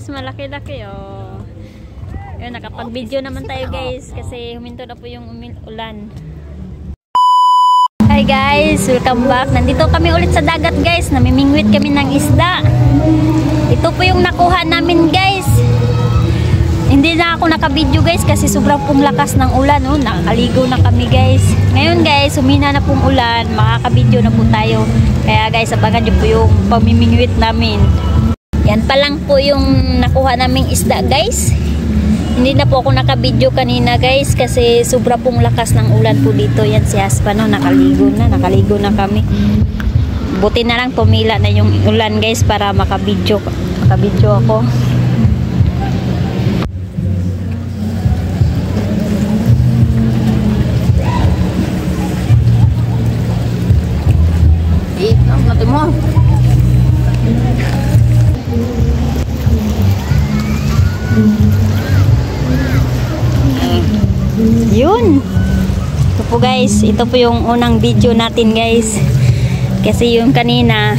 malaki-laki oh. Ayun, nakapag-video naman tayo guys kasi huminto na po yung ulan. Hi guys, welcome back. Nandito kami ulit sa dagat guys. Namimingwit kami ng isda. Ito po yung nakuha namin guys. Hindi na ako nakabidyo guys kasi sobrang pong lakas ng ulan. Oh. Nakaligo na kami guys. Ngayon guys, humina na pong ulan. Makakabidyo na po tayo. Kaya guys, abangan nyo po yung pamimingwit namin. Yan pa lang po yung nakuha naming isda guys. Hindi na po ako nakabidyo kanina guys kasi sobra pong lakas ng ulan po dito. Yan si Haspa no, nakaligo na kami. Buti na lang tumila na yung ulan guys para makabidyo ako. Natin mo. Yun. Ito po guys, ito po yung unang video natin guys. Kasi yung kanina,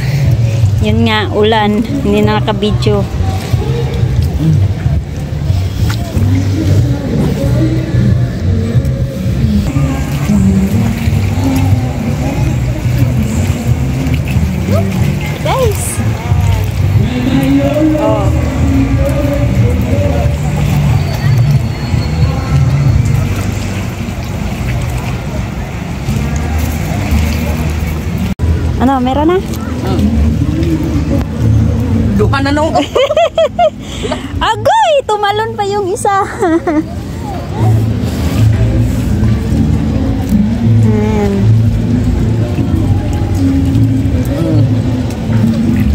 yun nga ulan, hindi na nakabidyo. Guys. Oh. Ano, meron na? Duha na nung. Agoy, tumalon pa yung isa.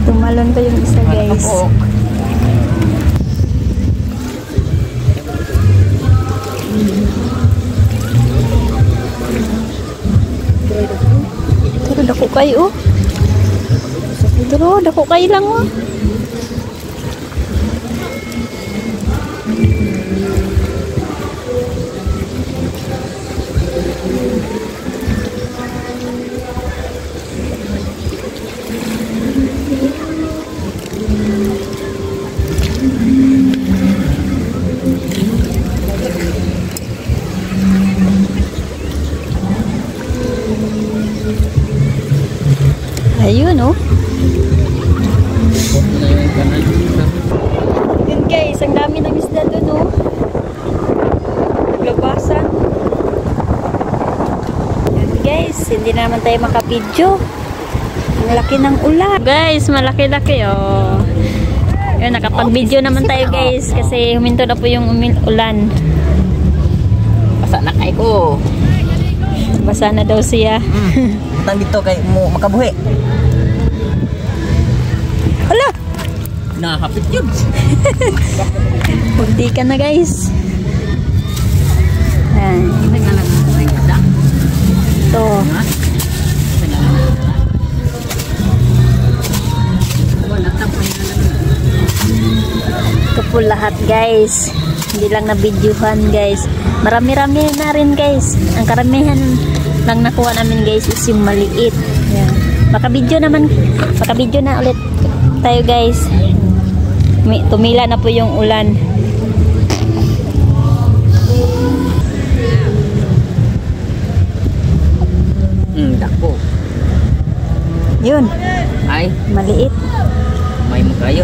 Tumalon pa yung isa guys. Pero dako kayo. Pero dako kayo lang oh. Ayun oh. Yun guys, ang dami ng isda doon oh. Naglabasan. Yun guys, hindi na naman tayo makapidyo. Ang laki ng ulan. Guys, malaki-laki oh. Yun, nakapag-video naman tayo guys kasi huminto na po yung ulan. Basa na kay ko. Basa na daw siya. Tang dito kay mo makabuhi. Hala! Nahapit yun. Hindi ka na guys. Ayan. Ito. Ito po lahat guys. Hindi lang na-videohan guys. Marami-rami na rin guys. Ang karamihan lang nakuha namin guys is yung maliit. Ayan. Makabidyo na ulit tayo guys. Tumila na po yung ulan. Dako. Yun. Ay, maliit. may magayo.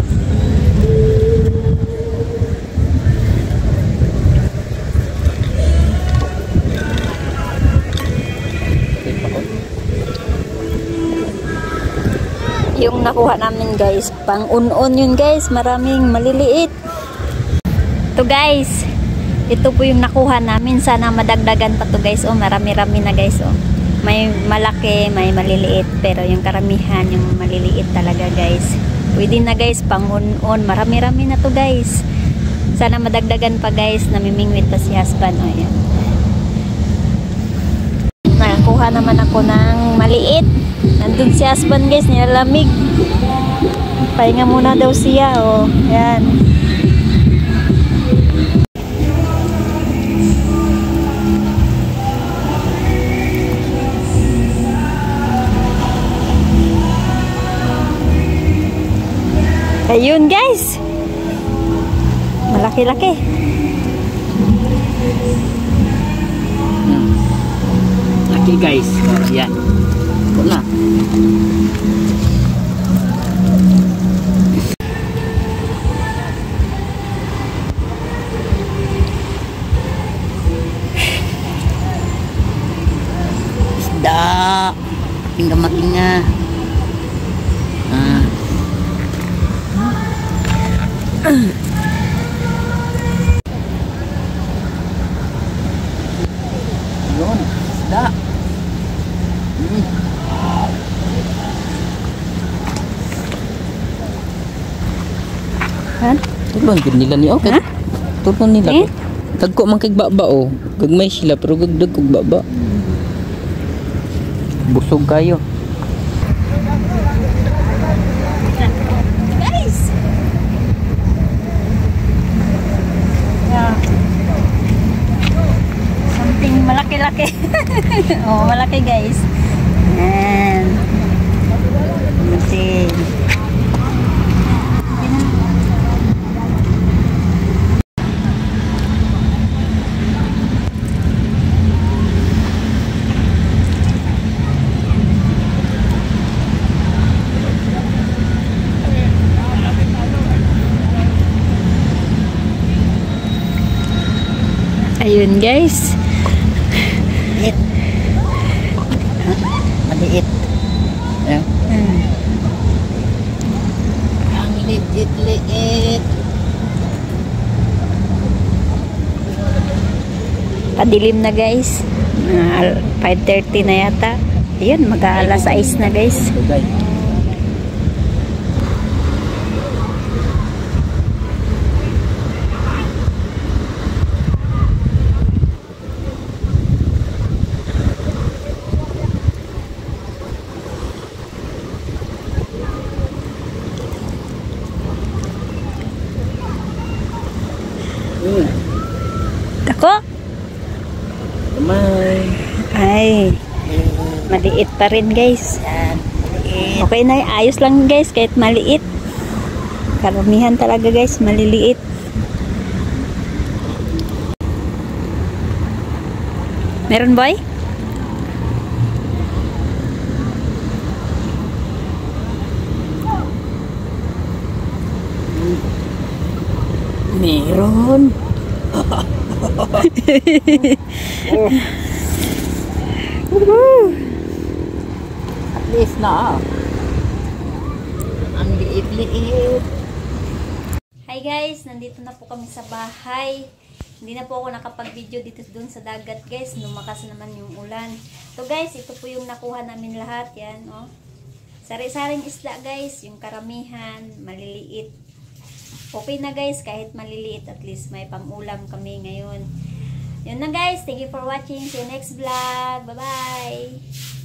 Yung nakuha namin guys, pang unon yun guys, maraming maliliit. Ito guys, ito po yung nakuha namin, sana madagdagan pa to guys. Oh, marami-rami na guys. Oh, may malaki, may maliliit, pero yung karamihan yung maliliit talaga guys. Pwede na guys, pang unon, marami-rami na to guys. Sana madagdagan pa guys, namimingwit pa si husband. Oh, yan. Nakakuha naman ako ng maliit. Nandun si husband guys, nilalamig. Pahinga muna daw siya. Oh, yan. Ayun guys. Malaki-laki. Laki guys. Oh, yan. Ito na. Isda. Matinga-matinga. Yun, isda. Han? Tulon gud nila ni okay. Ha? Tulon nila. Eh? Dagko man kay baba oh. Gagmay sila pero gagdag kog baba. Busog kayo. Guys. Yeah. Something malaki-laki. Oh, malaki guys. Yan. Something. Ayun guys. Maliit. Maliit. Ayan. Ang liit-liit. Padilim na guys. 5:30 na yata. Ayun, mag-aalas 6 na guys. So guys. Ako? Kamay. Ay, maliit pa rin guys. Okay na, ayos lang guys kahit maliit. Karamihan talaga guys, maliliit. Meron boy? Meron. At least na. Ang liit-liit. Hi guys, nandito na po kami sa bahay. Hindi na po ako nakapag-video dito doon sa dagat guys. Lumakas naman yung ulan. So guys, ito po yung nakuha namin lahat. Yan, oh. Sari-saring isda guys. Yung karamihan, maliliit. Okay na guys, kahit maliliit, at least may pang-ulam kami ngayon. Yun na guys, thank you for watching. See you next vlog. Bye-bye!